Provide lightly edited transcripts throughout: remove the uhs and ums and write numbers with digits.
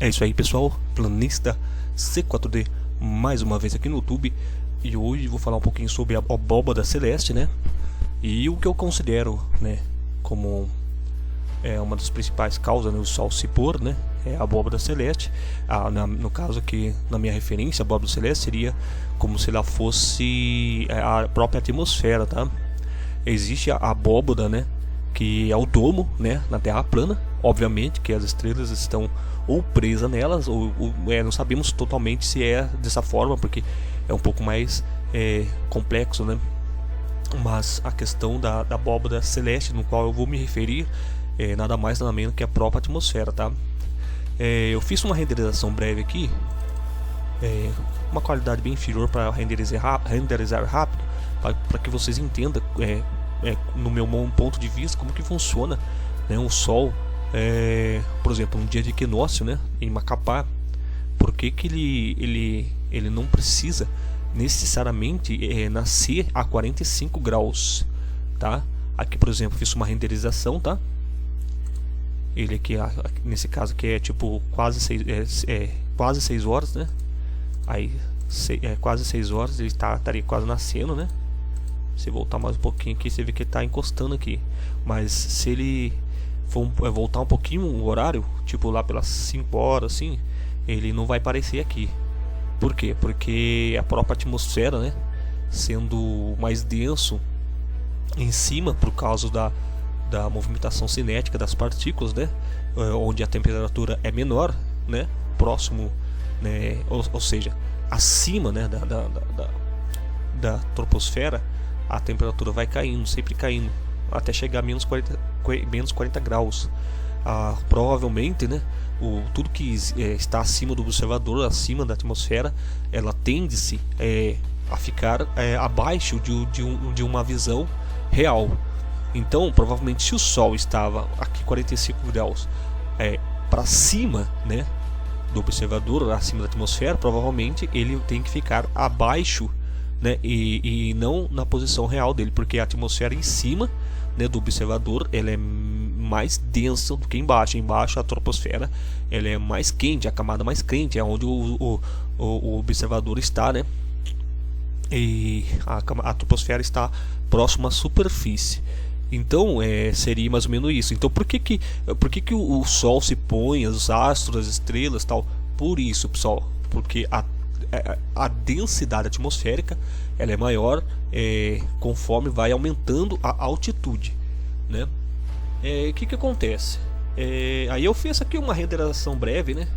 É isso aí, pessoal, planista C4D mais uma vez aqui no YouTube. E hoje vou falar um pouquinho sobre a abóbada celeste, né? E o que eu considero, né, como uma das principais causas, né, o sol se pôr, né? É a abóbada celeste. No caso aqui, na minha referência, a abóbada celeste seria como se ela fosse a própria atmosfera, tá? Existe a abóbada, né, que é o domo, né, na Terra plana. Obviamente que as estrelas estão ou presas nelas, ou não sabemos totalmente se é dessa forma, porque é um pouco mais complexo, né? Mas a questão da abóbada celeste, no qual eu vou me referir, é nada mais nada menos que a própria atmosfera, tá? Eu fiz uma renderização breve aqui, uma qualidade bem inferior para renderizar rápido, para que vocês entendam, no meu ponto de vista, como que funciona, né, o Sol. Por exemplo, um dia de equinócio, né, em Macapá, por que ele não precisa necessariamente nascer a 45 graus, tá? Aqui, por exemplo, fiz uma renderização, tá? Ele aqui, nesse caso aqui, é tipo quase 6 horas, né? Aí, quase 6 horas, ele estaria quase nascendo, né? Se voltar mais um pouquinho aqui, você vê que ele está encostando aqui. Mas se ele for voltar um pouquinho o horário, tipo lá pelas 5 horas, assim, ele não vai aparecer aqui. Por quê? Porque a própria atmosfera, né, sendo mais denso em cima, por causa da movimentação cinética das partículas, né, onde a temperatura é menor, né, próximo, né, ou seja, acima, né, da troposfera, a temperatura vai caindo, sempre caindo, até chegar a menos 40 graus. Provavelmente, né, tudo que está acima do observador, acima da atmosfera, ela tende-se a ficar abaixo de uma visão real. Então, provavelmente, se o Sol estava aqui 45 graus para cima, né, do observador, acima da atmosfera, provavelmente ele tem que ficar abaixo, né, e não na posição real dele, porque a atmosfera em cima, né, do observador, ela é mais densa do que embaixo. Embaixo a troposfera, ela é mais quente, a camada mais quente, é onde o observador está, né, e a troposfera está próxima à superfície. Então seria mais ou menos isso. Então por que o Sol se põe, os astros, as estrelas, tal? Por isso, pessoal, porque a densidade atmosférica ela é maior conforme vai aumentando a altitude, né? O que acontece? Aí eu fiz aqui uma renderização breve, né,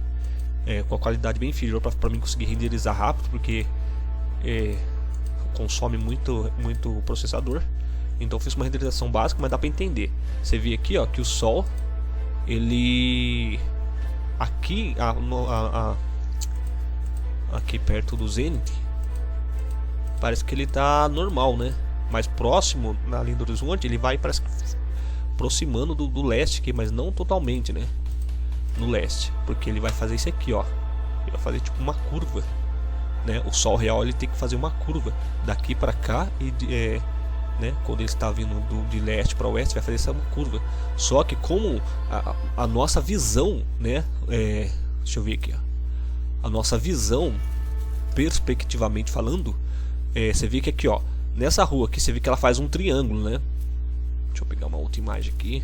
com a qualidade bem inferior para mim conseguir renderizar rápido, porque consome muito processador. Então eu fiz uma renderização básica, mas dá para entender. Você vê aqui, ó, que o Sol, ele aqui aqui perto do zênite, parece que ele está normal, né? Mais próximo, na linha do horizonte, ele vai aproximando do leste aqui, mas não totalmente, né? No leste, porque ele vai fazer isso aqui, ó. Ele vai fazer tipo uma curva, né? O Sol real, ele tem que fazer uma curva daqui para cá e né? Quando ele está vindo de leste para oeste, vai fazer essa curva. Só que como a nossa visão, né? Deixa eu ver aqui, ó. A nossa visão, perspectivamente falando, você vê que aqui, ó, nessa rua aqui, você vê que ela faz um triângulo, né? Deixa eu pegar uma outra imagem aqui.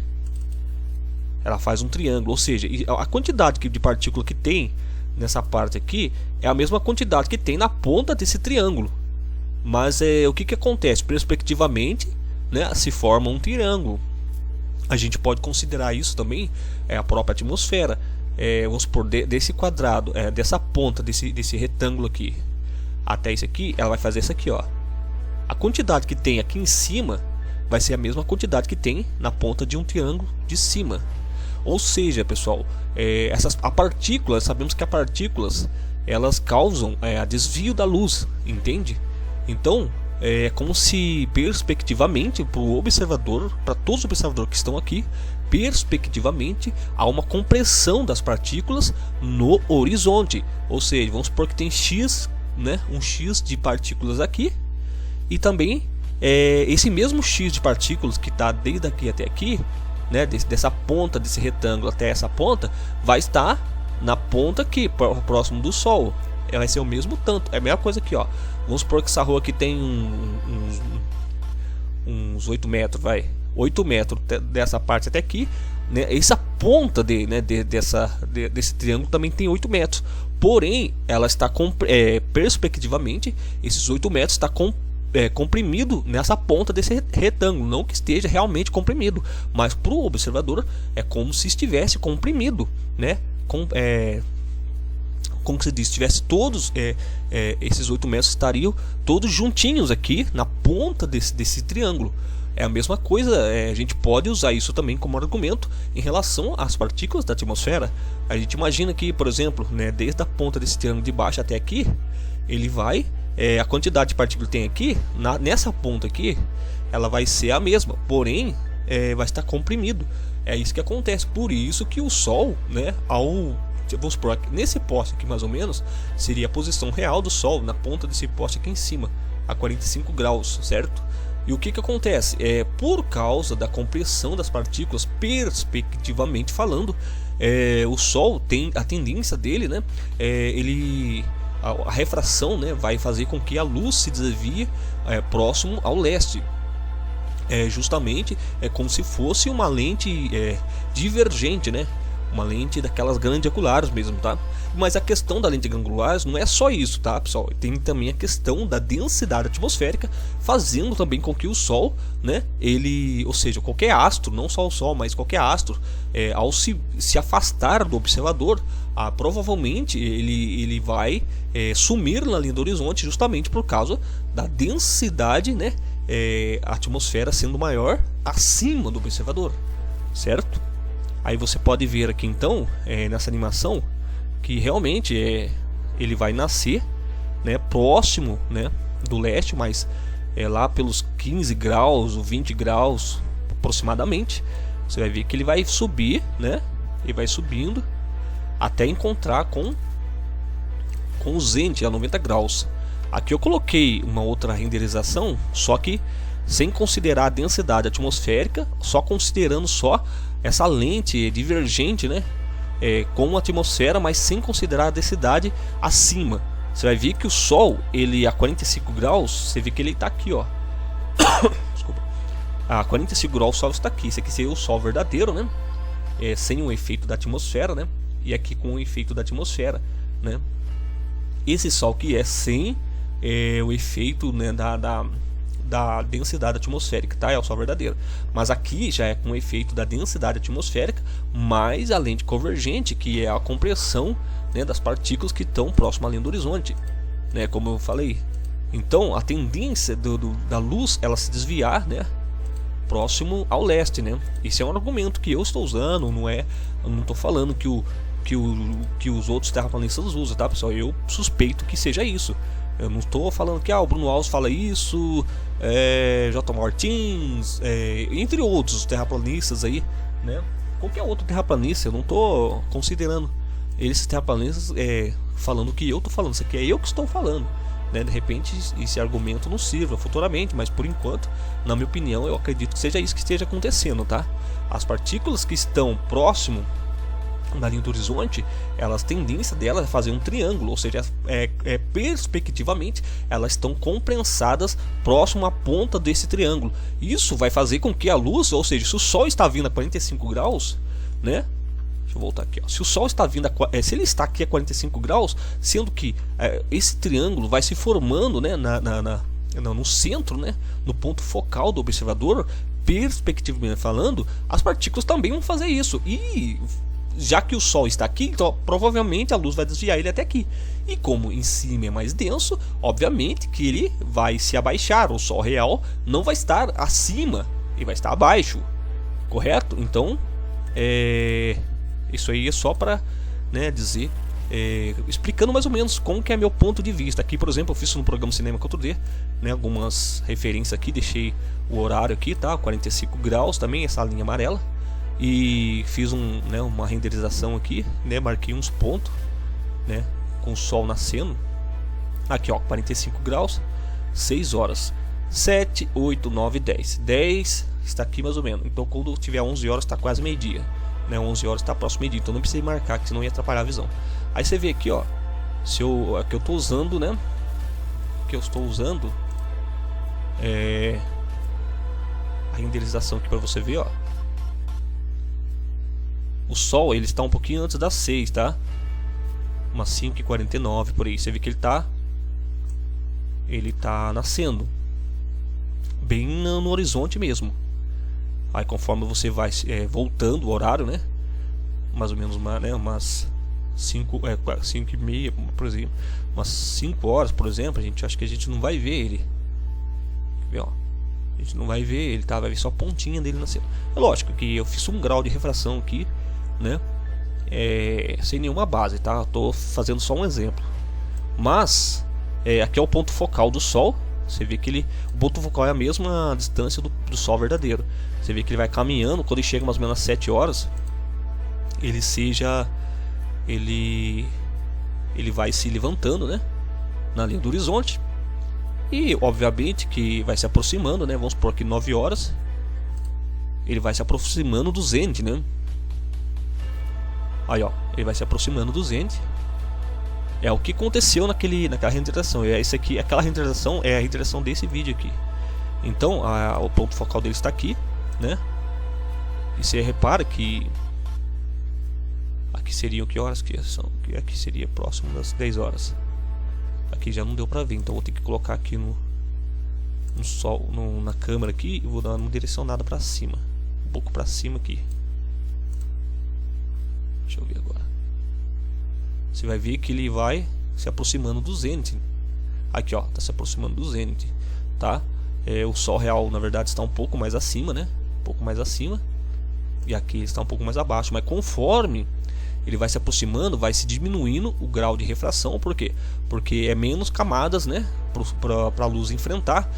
Ela faz um triângulo, ou seja, a quantidade de partícula que tem nessa parte aqui é a mesma quantidade que tem na ponta desse triângulo. Mas o que acontece? Perspectivamente, né, se forma um triângulo. A gente pode considerar isso também a própria atmosfera. Vamos supor, desse quadrado, dessa ponta, desse retângulo aqui até isso aqui, ela vai fazer isso aqui, ó. A quantidade que tem aqui em cima vai ser a mesma quantidade que tem na ponta de um triângulo de cima. Ou seja, pessoal, a partículas, sabemos que as partículas elas causam a desvio da luz, entende? Então é como se perspectivamente para o observador, para todos os observadores que estão aqui, perspectivamente há uma compressão das partículas no horizonte. Ou seja, vamos supor que tem X, né, um X de partículas aqui, e também esse mesmo X de partículas que está desde aqui até aqui, né, dessa ponta desse retângulo até essa ponta, vai estar na ponta aqui, próximo do Sol. Vai ser o mesmo tanto. É a mesma coisa aqui, ó. Vamos supor que essa rua aqui tem uns 8 metros, vai. 8 metros dessa parte até aqui, né? Essa ponta desse triângulo também tem 8 metros. Porém, ela está perspectivamente, esses 8 metros está comprimido nessa ponta desse retângulo. Não que esteja realmente comprimido, mas para o observador é como se estivesse comprimido, né? Como que se diz, tivesse todos esses 8 metros estariam todos juntinhos aqui na ponta desse triângulo. É a mesma coisa, a gente pode usar isso também como argumento em relação às partículas da atmosfera. A gente imagina que, por exemplo, né, desde a ponta desse triângulo de baixo até aqui, ele vai, a quantidade de partículas que tem aqui, nessa ponta aqui, ela vai ser a mesma, porém vai estar comprimido. É isso que acontece, por isso que o Sol, né, vamos supor, nesse poste aqui mais ou menos, seria a posição real do Sol, na ponta desse poste aqui em cima, a 45 graus, certo? E o que acontece? Por causa da compressão das partículas, perspectivamente falando, o Sol tem a tendência dele, né? A refração, né, vai fazer com que a luz se desvie próximo ao leste. Justamente como se fosse uma lente divergente, né? Uma lente daquelas grande-angulares mesmo, tá? Mas a questão da lente grande-angulares não é só isso, tá, pessoal? Tem também a questão da densidade atmosférica, fazendo também com que o Sol, né, ou seja, qualquer astro, não só o Sol, mas qualquer astro, ao se afastar do observador, provavelmente ele vai sumir na linha do horizonte, justamente por causa da densidade, né, a atmosfera sendo maior acima do observador, certo? Aí você pode ver aqui então, nessa animação, que realmente ele vai nascer, né, próximo, né, do leste, mas lá pelos 15 graus ou 20 graus aproximadamente. Você vai ver que ele vai subir, né, ele vai subindo até encontrar com o zênite a 90 graus. Aqui eu coloquei uma outra renderização, só que sem considerar a densidade atmosférica, só considerando só essa lente divergente, né, com a atmosfera, mas sem considerar a densidade acima. Você vai ver que o Sol, ele a 45 graus, você vê que ele está aqui, ó. Desculpa. A 45 graus o Sol está aqui. Esse aqui seria o Sol verdadeiro, né, sem o efeito da atmosfera, né, e aqui com o efeito da atmosfera, né. Esse Sol que é sem o efeito, né, da densidade atmosférica, tá? É o Sol verdadeiro. Mas aqui já é com o efeito da densidade atmosférica, mais a lente convergente, que é a compressão, né, das partículas que estão próximas à linha do horizonte, né? Como eu falei. Então a tendência da luz ela se desviar, né, próximo ao leste, né? Esse é um argumento que eu estou usando, eu não estou falando que os outros terraplanistas usam, tá, pessoal? Eu suspeito que seja isso. Eu não estou falando que o Bruno Alves fala isso, J. Martins, entre outros terraplanistas aí, né? Qualquer outro terraplanista, eu não estou considerando esses terraplanistas falando o que eu estou falando. Isso aqui é eu que estou falando, né? De repente esse argumento não sirva futuramente, mas por enquanto, na minha opinião, eu acredito que seja isso que esteja acontecendo, tá? As partículas que estão próximo na linha do horizonte, elas tendência delas é fazer um triângulo, ou seja, perspectivamente elas estão compensadas próximo à ponta desse triângulo. Isso vai fazer com que a luz, ou seja, se o Sol está vindo a 45 graus, né? Deixa eu voltar aqui, ó. Se o Sol está vindo se ele está aqui a 45 graus, sendo que esse triângulo vai se formando, né, no centro, né, no ponto focal do observador, perspectivamente falando, as partículas também vão fazer isso. E já que o Sol está aqui, então provavelmente a luz vai desviar ele até aqui. E como em cima é mais denso, obviamente que ele vai se abaixar. O Sol real não vai estar acima, ele vai estar abaixo, correto? Então, isso aí é só para, né, dizer, explicando mais ou menos como que é meu ponto de vista. Aqui, por exemplo, eu fiz no programa Cinema 4D, né, algumas referências aqui, deixei o horário aqui, tá? 45 graus também, essa linha amarela. E fiz uma renderização aqui, né? Marquei uns pontos, né, com o Sol nascendo. Aqui, ó, 45 graus, 6 horas, 7, 8, 9, 10. 10 está aqui mais ou menos. Então quando tiver 11 horas está quase meio-dia. né, 11 horas está próximo ao meio-dia, então não precisa marcar, que senão ia atrapalhar a visão. Aí você vê aqui, ó, se eu, aqui eu estou usando, né, que eu estou usando a renderização aqui para você ver, ó. O sol ele está um pouquinho antes das 6, tá? Umas 5h49 por aí. Você vê que ele tá nascendo bem no horizonte mesmo. Aí conforme você vai voltando o horário, né? Mais ou menos umas 5h30, por exemplo. Umas 5 horas, por exemplo, acho que a gente não vai ver ele. Quer ver, ó? A gente não vai ver ele, tá? Vai ver só a pontinha dele nascendo. É lógico que eu fiz um grau de refração aqui, né? Sem nenhuma base, tá? Tô fazendo só um exemplo. Mas aqui é o ponto focal do Sol. Você vê que o ponto focal é a mesma distância do Sol verdadeiro. Você vê que ele vai caminhando. Quando ele chega mais ou menos às 7 horas, ele vai se levantando, né, na linha do horizonte. E obviamente que vai se aproximando, né? Vamos supor aqui 9 horas. Ele vai se aproximando do zênite, né? Aí, ó, ele vai se aproximando do zênite. É o que aconteceu naquela renderização. Isso aqui, aquela renderização é a renderização desse vídeo aqui. Então, o ponto focal dele está aqui, né? E você repara que aqui seriam que horas que são? Aqui seria próximo das 10 horas. Aqui já não deu pra ver, então vou ter que colocar aqui no sol, na câmera aqui, e vou dar uma direcionada pra cima, um pouco pra cima aqui. Deixa eu ver agora. Você vai ver que ele vai se aproximando do zênite. Aqui, ó, tá se aproximando do zênite, tá? O Sol real, na verdade, está um pouco mais acima, né? Um pouco mais acima. E aqui ele está um pouco mais abaixo. Mas conforme ele vai se aproximando, vai se diminuindo o grau de refração. Por quê? Porque é menos camadas, né, para a luz enfrentar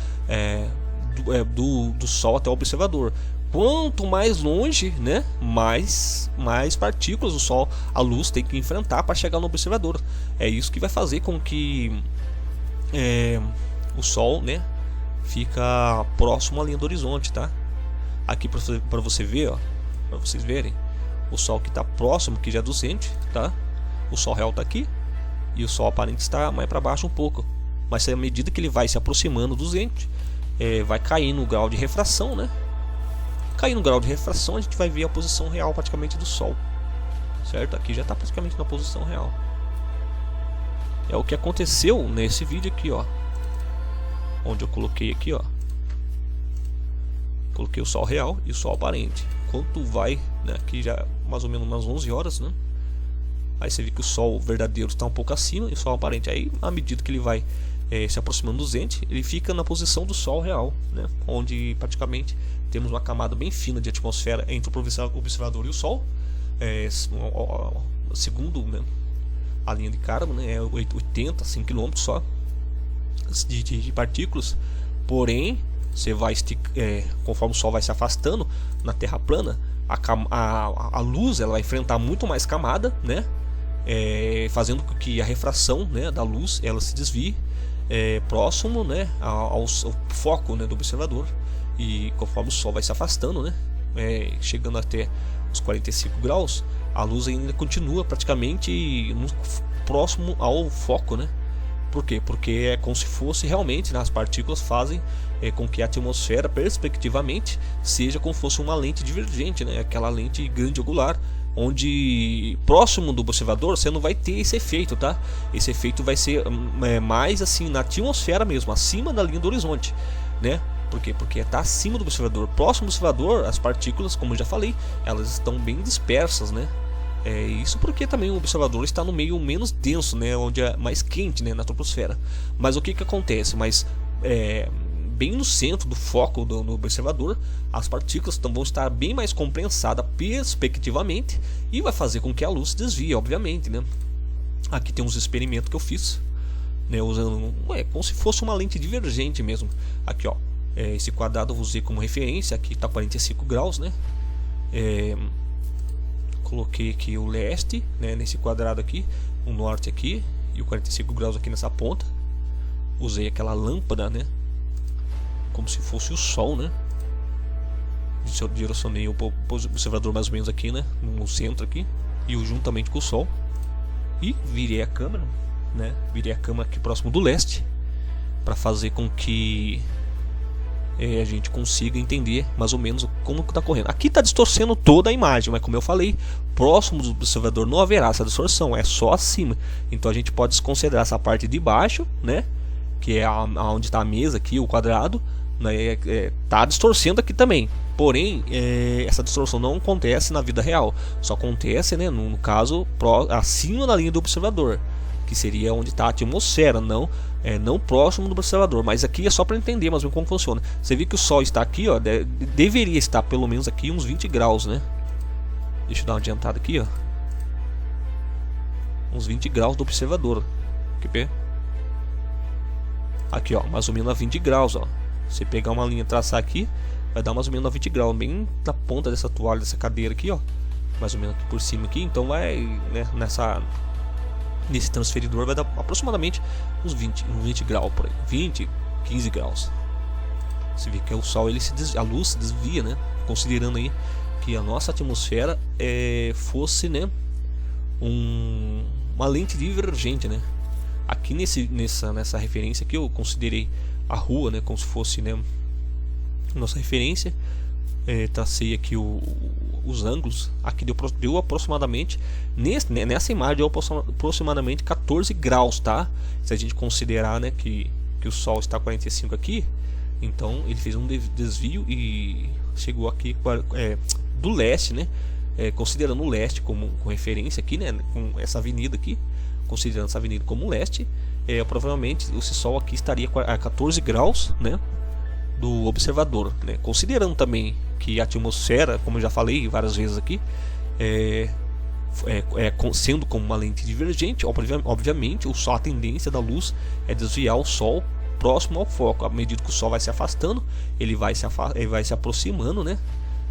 do Sol até o observador. Quanto mais longe, né, mais partículas a luz tem que enfrentar para chegar no observador. É isso que vai fazer com que o Sol, né, fica próximo à linha do horizonte, tá? Aqui para você ver, ó, para vocês verem, o Sol que está próximo, que já é do zênite, tá? O Sol real está aqui e o Sol aparente está mais para baixo um pouco. Mas à medida que ele vai se aproximando do zênite, vai caindo o grau de refração, né? Caindo o grau de refração, a gente vai ver a posição real praticamente do Sol, certo? Aqui já está praticamente na posição real. É o que aconteceu nesse vídeo aqui, ó, onde eu coloquei aqui, ó, coloquei o Sol real e o Sol aparente. Quanto vai, né, aqui já mais ou menos umas 11 horas, né? Aí você vê que o Sol verdadeiro está um pouco acima e o Sol aparente, aí à medida que ele vai se aproximando do zênite, ele fica na posição do Sol real, né? Onde praticamente temos uma camada bem fina de atmosfera entre o observador e o Sol. Segundo, né, a linha de Kármán, né, é 85 km só de partículas. Porém, você vai conforme o Sol vai se afastando na Terra plana, a luz ela vai enfrentar muito mais camada, né? Fazendo com que a refração, né, da luz ela se desvie próximo, né, ao foco, né, do observador. E conforme o Sol vai se afastando, né, chegando até os 45 graus, a luz ainda continua praticamente próximo ao foco, né? Por quê? Porque é como se fosse realmente, né, as partículas fazem com que a atmosfera, perspectivamente, seja como se fosse uma lente divergente, né? Aquela lente grande angular, onde próximo do observador você não vai ter esse efeito, tá? Esse efeito vai ser mais assim na atmosfera mesmo, acima da linha do horizonte, né? Por quê? Porque está acima do observador. Próximo do observador, as partículas, como eu já falei, elas estão bem dispersas, né? Isso porque também o observador está no meio menos denso, né, onde é mais quente, né, na troposfera. Mas o que acontece? Bem no centro do foco do observador, as partículas vão estar bem mais compensadas perspectivamente e vai fazer com que a luz se desvie, obviamente, né? Aqui tem uns experimentos que eu fiz, né, usando como se fosse uma lente divergente mesmo. Aqui, ó, esse quadrado eu usei como referência. Aqui está 45 graus, né? Coloquei aqui o leste, né, nesse quadrado aqui, o norte aqui e o 45 graus aqui nessa ponta. Usei aquela lâmpada, né, como se fosse o Sol, né? direcionei o observador mais ou menos aqui, né, no centro aqui, e juntamente com o Sol, e virei a câmera, né, virei a câmera aqui próximo do leste, para fazer com que a gente consiga entender mais ou menos como que está correndo. Aqui está distorcendo toda a imagem, mas como eu falei, próximo do observador não haverá essa distorção, é só acima. Então a gente pode desconsiderar essa parte de baixo, né, que é onde está a mesa aqui, o quadrado, né, tá distorcendo aqui também. Porém, essa distorção não acontece na vida real, só acontece, né, no caso acima da linha do observador, que seria onde está a atmosfera, não próximo do observador. Mas aqui é só para entender mais ou menos como funciona. Você vê que o Sol está aqui, ó, deveria estar pelo menos aqui uns 20 graus, né? Deixa eu dar uma adiantada aqui, ó. Uns 20 graus do observador. Aqui, ó, mais ou menos a 20 graus, ó. Se pegar uma linha e traçar aqui, vai dar mais ou menos a 20 graus, bem na ponta dessa toalha, dessa cadeira aqui, ó. Mais ou menos aqui por cima aqui, então vai, né, nesse transferidor vai dar aproximadamente uns 20 graus por aí, 20, 15 graus. Você vê que o Sol, a luz se desvia, né? Considerando aí que a nossa atmosfera fosse, né, uma lente divergente, né? Aqui nessa referência aqui eu considerei a Rua, né, como se fosse, né, nossa referência. Tracei aqui os ângulos. Aqui deu aproximadamente nessa imagem deu aproximadamente 14 graus, tá? Se a gente considerar, né, que o Sol está 45 aqui, então ele fez um desvio e chegou aqui do leste, né? Considerando o leste com referência aqui, né, com essa avenida aqui, considerando essa avenida como leste, provavelmente esse Sol aqui estaria a 14 graus, né, do observador, né? Considerando também que a atmosfera, como eu já falei várias vezes aqui, sendo como uma lente divergente, obviamente a tendência da luz é desviar o Sol próximo ao foco. À medida que o Sol vai se afastando, ele vai se aproximando, né,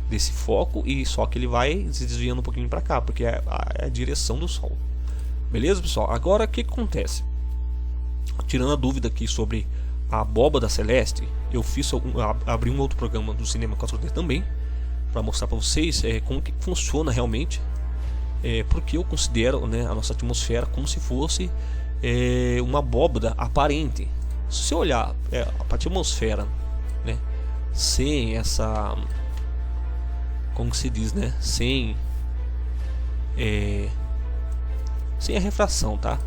desse foco, e só que ele vai se desviando um pouquinho para cá, porque é a direção do Sol. Beleza, pessoal? Agora o que acontece? Tirando a dúvida aqui sobre a abóbada celeste, eu abri um outro programa do Cinema 4D também, para mostrar para vocês como que funciona realmente, porque eu considero, né, a nossa atmosfera como se fosse uma abóbada aparente. Se você olhar a atmosfera, né, sem essa, como que se diz, né, sem a refração, tá?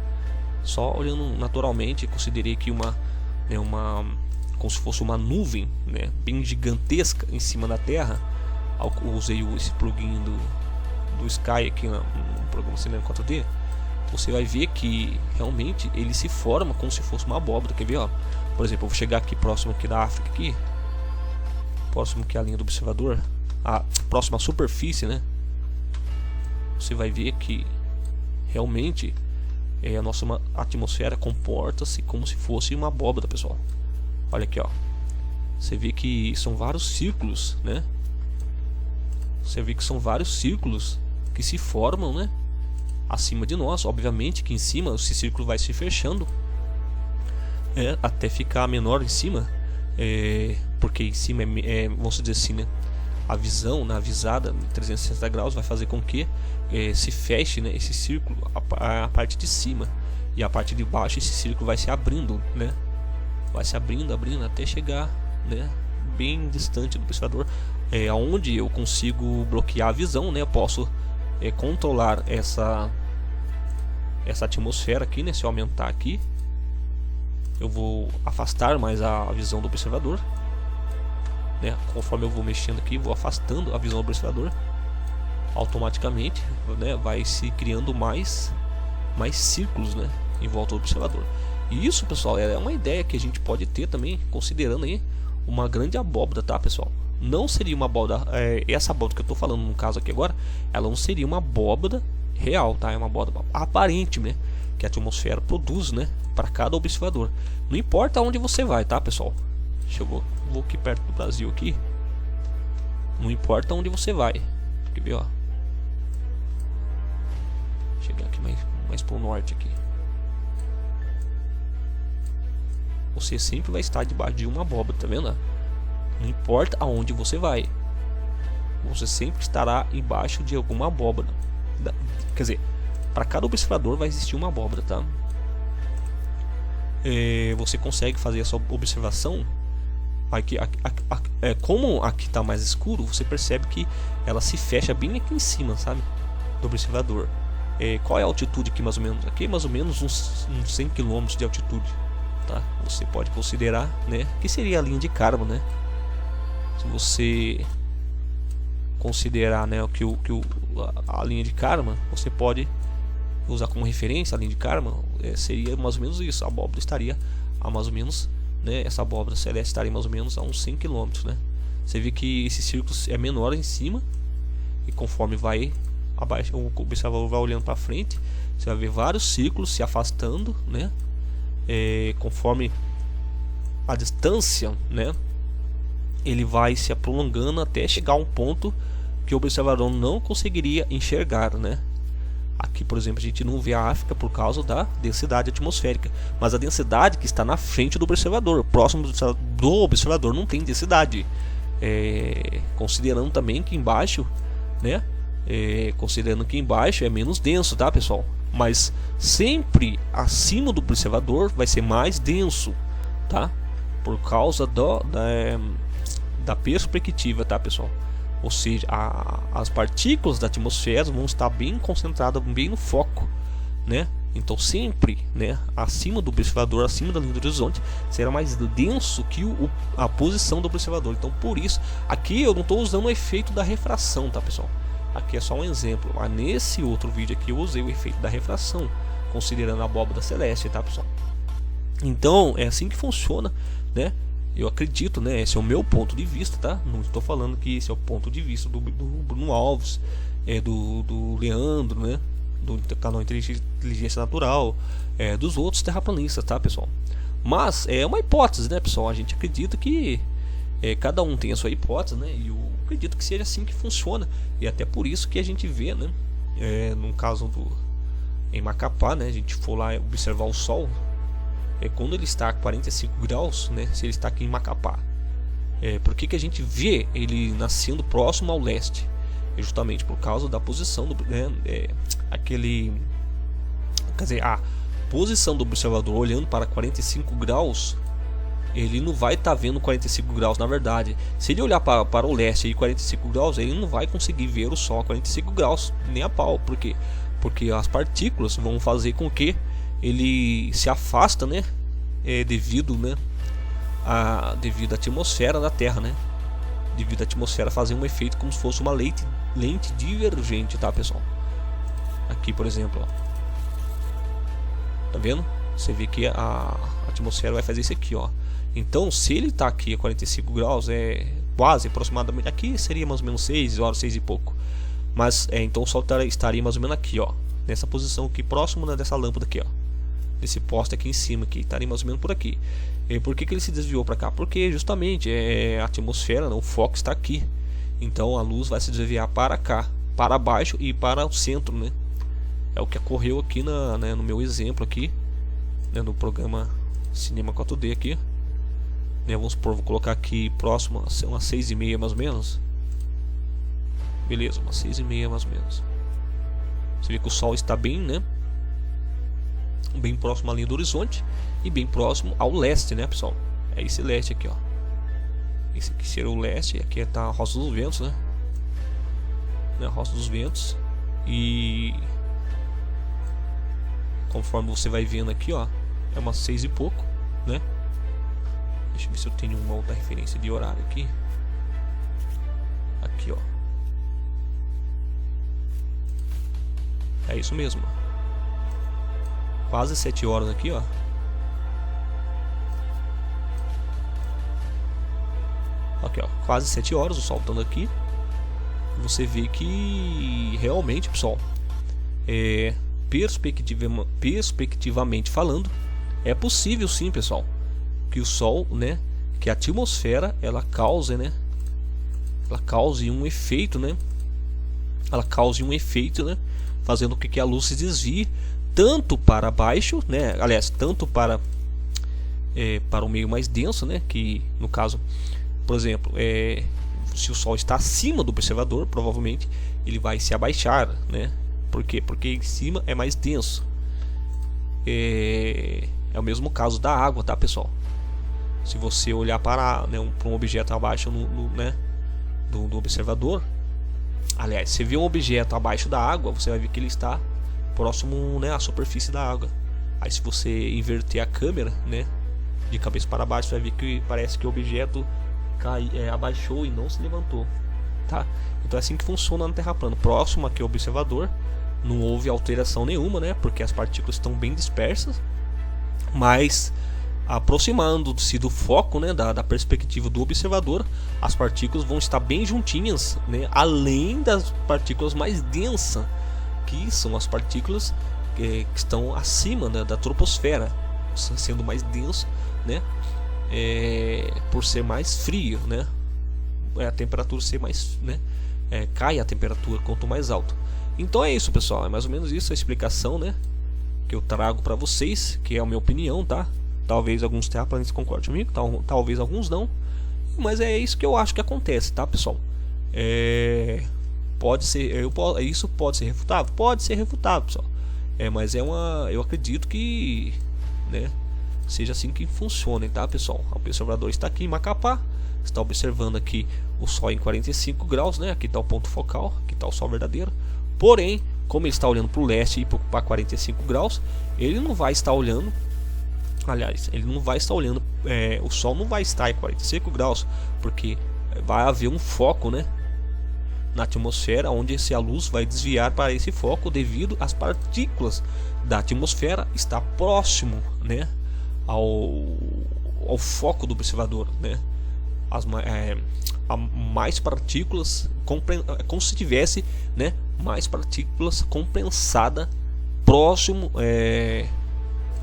Só olhando naturalmente, considerei que como se fosse uma nuvem, né, bem gigantesca em cima da Terra. Eu usei esse plugin do Sky aqui no programa Cinema 4D. Você vai ver que realmente ele se forma como se fosse uma abóbada. Quer ver, ó? Por exemplo, eu vou chegar aqui próximo aqui da África aqui, próximo aqui à linha do observador, a próxima superfície, né? Você vai ver que realmente a nossa atmosfera comporta-se como se fosse uma abóbada, pessoal. Olha aqui, ó. Você vê que são vários círculos, né? Você vê que são vários círculos que se formam, né, acima de nós. Obviamente que em cima esse círculo vai se fechando, até ficar menor em cima, porque em cima vamos dizer assim, né, a visão na visada 360 graus vai fazer com que se feche, né, esse círculo, a parte de cima, e a parte de baixo esse círculo vai se abrindo, né, vai se abrindo até chegar, né, bem distante do observador, onde eu consigo bloquear a visão, né. Eu posso controlar essa atmosfera aqui, né. Se eu aumentar aqui, eu vou afastar mais a visão do observador, né. Conforme eu vou mexendo aqui, vou afastando a visão do observador, automaticamente, né, vai se criando mais círculos, né, em volta do observador. E isso, pessoal, é uma ideia que a gente pode ter também, considerando aí uma grande abóbada, tá, pessoal? Não seria uma abóbada, essa abóbada que eu estou falando no caso aqui agora, ela não seria uma abóbada real, tá? É uma abóbada aparente, né, que a atmosfera produz, né, para cada observador. Não importa onde você vai, tá, pessoal? Vou aqui perto do Brasil aqui. Não importa onde você vai. Quer ver, ó? Chegar aqui mais pro norte aqui. Você sempre vai estar debaixo de uma abóbada, tá vendo? Não importa aonde você vai. você sempre estará embaixo de alguma abóbora. Quer dizer, para cada observador vai existir uma abóbora, tá? Você consegue fazer essa observação. Aqui, como aqui está mais escuro, você percebe que ela se fecha bem aqui em cima, sabe? Do observador. Qual é a altitude aqui mais ou menos? Aqui mais ou menos uns 100 km de altitude, tá? Você pode considerar, né? Que seria a linha de Kármán, né? Se você considerar, né, a linha de Kármán, você pode usar como referência a linha de Kármán. Seria mais ou menos isso. A abóbora estaria a mais ou menos, né? Essa abóbora celeste estaria mais ou menos a uns 100 km, né? Você vê que esse círculo é menor em cima, e conforme vai abaixo, o observador vai olhando para frente, você vai ver vários círculos se afastando, né? Conforme a distância, né? Ele vai se prolongando até chegar a um ponto que o observador não conseguiria enxergar, né? Aqui, por exemplo, a gente não vê a África por causa da densidade atmosférica, mas a densidade que está na frente do observador, próximo do observador, não tem densidade. Considerando também que embaixo, né? Considerando que embaixo é menos denso, tá, pessoal? Mas sempre acima do observador vai ser mais denso, tá? Por causa da perspectiva, tá, pessoal? Ou seja, as partículas da atmosfera vão estar bem concentradas, bem no foco, né? Então sempre, né, acima do observador, acima da linha do horizonte, será mais denso que a posição do observador. Então por isso, aqui eu não estou usando o efeito da refração, tá, pessoal? Aqui é só um exemplo. Mas nesse outro vídeo aqui eu usei o efeito da refração, considerando a abóbora celeste, tá, pessoal? Então é assim que funciona, né? Eu acredito, né? Esse é o meu ponto de vista, tá? Não estou falando que esse é o ponto de vista do Bruno Alves, do Leandro, né? Do canal Inteligência Natural, dos outros terraplanistas, tá, pessoal? Mas é uma hipótese, né, pessoal? A gente acredita que cada um tem a sua hipótese, né? E eu acredito que seja assim que funciona. E até por isso que a gente vê, né? No caso em Macapá, né? A gente for lá observar o Sol. Quando ele está a 45 graus, né, se ele está aqui em Macapá, por que a gente vê ele nascendo próximo ao leste? Justamente por causa da posição quer dizer, a posição do observador olhando para 45 graus, ele não vai estar vendo 45 graus. Na verdade, se ele olhar para o leste e 45 graus, ele não vai conseguir ver o Sol a 45 graus nem a pau. Por quê? Porque as partículas vão fazer com que ele se afasta, né? Devido à atmosfera da Terra, né? Devido à atmosfera fazer um efeito como se fosse uma lente divergente, tá, pessoal? Aqui, por exemplo, ó. Tá vendo? Você vê que a atmosfera vai fazer isso aqui, ó. Então, se ele tá aqui a 45 graus, quase aproximadamente, aqui seria mais ou menos 6 horas, 6 e pouco. Mas então o Sol estaria mais ou menos aqui, ó, nessa posição aqui, próximo, né, dessa lâmpada aqui, ó, desse poste aqui em cima, aqui, estaria mais ou menos por aqui. E por que ele se desviou para cá? Porque justamente a atmosfera, né, o foco está aqui. Então a luz vai se desviar para cá, para baixo e para o centro, né? É o que ocorreu aqui no meu exemplo aqui, né, no programa Cinema 4D aqui. Né, vamos supor, vou colocar aqui próximo a umas 6h30 mais ou menos. Beleza, umas 6h30 mais ou menos. Você vê que o Sol está bem, né? Bem próximo à linha do horizonte e bem próximo ao leste, né, pessoal? É esse leste aqui, ó. Esse aqui seria o leste. Aqui está a Roça dos Ventos, né? A Roça dos Ventos. E conforme você vai vendo aqui, ó, é umas 6 e pouco, né? Deixa eu ver se eu tenho uma outra referência de horário aqui. Aqui, ó. É isso mesmo. Quase 7 horas aqui, ó. Aqui, ó. Quase 7 horas o Sol estando aqui. Você vê que realmente, pessoal, perspectivamente falando, é possível sim, pessoal, que o Sol, né, que a atmosfera ela cause, né, ela cause um efeito, né, fazendo com que a luz se desvie tanto para baixo, né, aliás, tanto para o meio mais denso, né, que no caso, por exemplo, se o Sol está acima do observador, provavelmente ele vai se abaixar, né? Por quê? Porque em cima é mais denso. É o mesmo caso da água, tá, pessoal? Se você olhar para, né, um objeto abaixo né, do observador, aliás, você vê um objeto abaixo da água, você vai ver que ele está próximo, né, à superfície da água. Aí se você inverter a câmera, né, de cabeça para baixo, você vai ver que parece que o objeto abaixou e não se levantou, tá? Então é assim que funciona na Terra plana. Próximo aqui ao observador, não houve alteração nenhuma, né, porque as partículas estão bem dispersas, mas aproximando-se do foco, né, da perspectiva do observador, as partículas vão estar bem juntinhas, né, além das partículas mais densas, que são as partículas que estão acima da troposfera, sendo mais denso, né, por ser mais frio, né, a temperatura ser mais, né, cai a temperatura quanto mais alto. Então é isso, pessoal, é mais ou menos isso a explicação, né, que eu trago para vocês, que é a minha opinião, tá? Talvez alguns terraplanistas concordem comigo, talvez alguns não, mas é isso que eu acho que acontece, tá, pessoal? Pode ser, isso pode ser refutável? Pode ser refutável, pessoal. Mas eu acredito que, né, seja assim que funcione, tá, pessoal? O observador está aqui em Macapá, está observando aqui o Sol em 45 graus, né? Aqui está o ponto focal, aqui está o Sol verdadeiro. Porém, como ele está olhando para o leste e para 45 graus, ele não vai estar olhando. Aliás, ele não vai estar olhando, o Sol não vai estar em 45 graus, porque vai haver um foco, né, na atmosfera, onde a luz vai desviar para esse foco devido às partículas da atmosfera estar próximo, né, ao foco do observador, né, mais partículas, como se tivesse, né, mais partículas compensadas próximo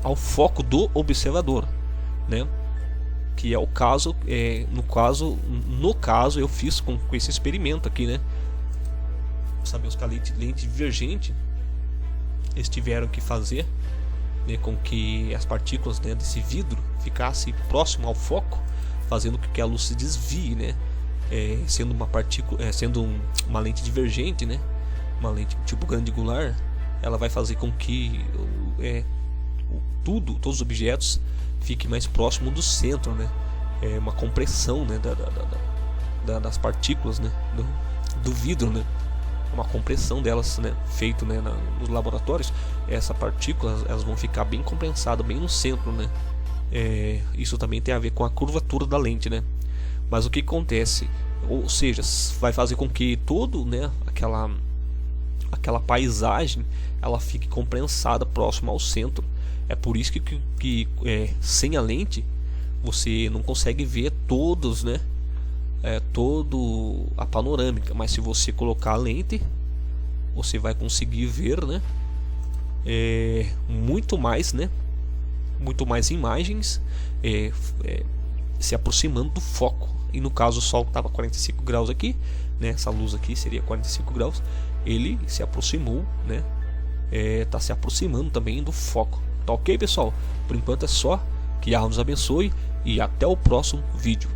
ao foco do observador, né? Que é o caso, no caso eu fiz com esse experimento aqui, né? Sabemos que a lente divergente eles tiveram que fazer, né, com que as partículas, né, desse vidro ficassem próximo ao foco, fazendo com que a luz se desvie, né? Sendo uma partícula, sendo uma lente divergente, né? Uma lente tipo grande angular, ela vai fazer com que todos os objetos fiquem mais próximo do centro, né? Uma compressão, né, das partículas, né, do vidro, né? Uma compressão delas, né, feito, né, nos laboratórios. Essas partículas elas vão ficar bem compensadas, bem no centro, né? Isso também tem a ver com a curvatura da lente, né? Mas o que acontece? Ou seja, vai fazer com que todo, né, aquela paisagem ela fique compensada próximo ao centro. É por isso que sem a lente você não consegue ver todos, né, todo a panorâmica, mas se você colocar a lente você vai conseguir ver, né, muito mais, né, muito mais imagens se aproximando do foco. E no caso o Sol estava 45 graus aqui, né, essa luz aqui seria 45 graus, ele se aproximou, né, está se aproximando também do foco. Tá ok, pessoal? Por enquanto é só. Que Yahweh nos abençoe e até o próximo vídeo.